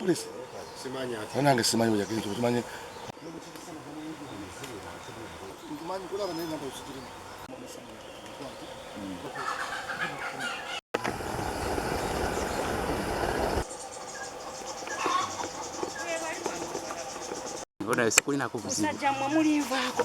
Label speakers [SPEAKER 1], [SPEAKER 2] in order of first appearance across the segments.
[SPEAKER 1] police simanya nange simanyi bwe yagenze tumanyi kulaba naye namba usikirimu
[SPEAKER 2] Bona sikulina kuvuziba.
[SPEAKER 3] Sajjamwe mulivaako.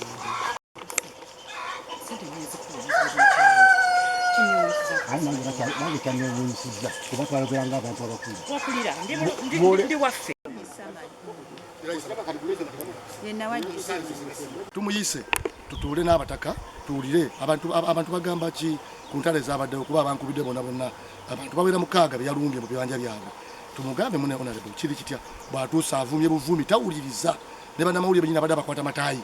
[SPEAKER 1] Tumuyise tutuule n'abataka tuwulire abantu bagamba ki ku ntale ezabaddewo okuba abankubidde bonna abantu bawera mukaaga be yalumbye mu bibanja byabwe tumugambe mune honorable kiri kitya bw'atuusa avumye buvumi tawuliriza ne bannamawulire benyina badde bakwata mataayi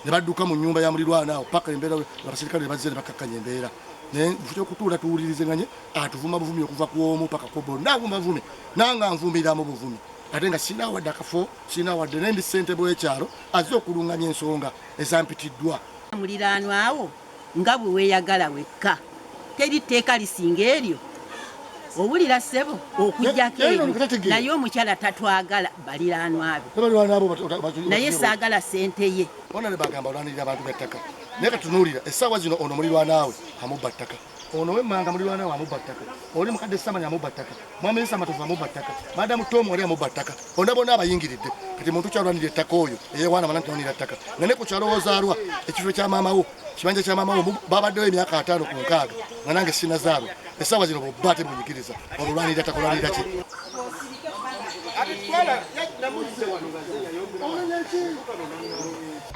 [SPEAKER 1] ne badduka mu nnyumba ya mulirwana awo paka embeera abasirikale ne bazze ne bakakkanya embeera naye okutuula tuwulirizeganye atuvuma buvumi okuva ku omu paka ku bolo nanguma buvumi nanga nvumiramu buvumi ate nga sina wadde akafo sina wadde nendi ssentebe w'ekyalo azze okulunganya ensonga ezampitiddwa
[SPEAKER 3] muliraanwa awo nga bwe weeyagala wekka teri tteeka lisinga eryo owulira ssebo okujjako ebyo naye omukyala tatwagala baliraanwa be naye saagala ssente ye
[SPEAKER 1] bona ne bagamba olwanirira abantu bettaka naye katunuulira essaawa zino ono mulirwanaawe amubba ttaka ono wemmanga mulirwanaawe amubba ttaka oli mukadde samanya amubba ttaka mwaminisita matovu amubba ttaka madamu tomu oli amubba ttaka bonna bonna abayingiridde kati muntu kyalwanirira ettaka oyo eyewaana mana ntiwanirira ttaka nga ne ku kyalowoozaalwa ekifo kya maamawo kibanja kya maamawo babaddewo emyaka 5 ku 6 nga nange sinazaalwa essaawa zino bw'obba temunyigiriza olulwanirira ttaka olwanirira ki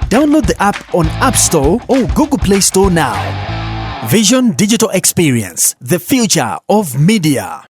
[SPEAKER 4] Download the app on App Store or Google Play Store now. Vision Digital Experience, the future of media.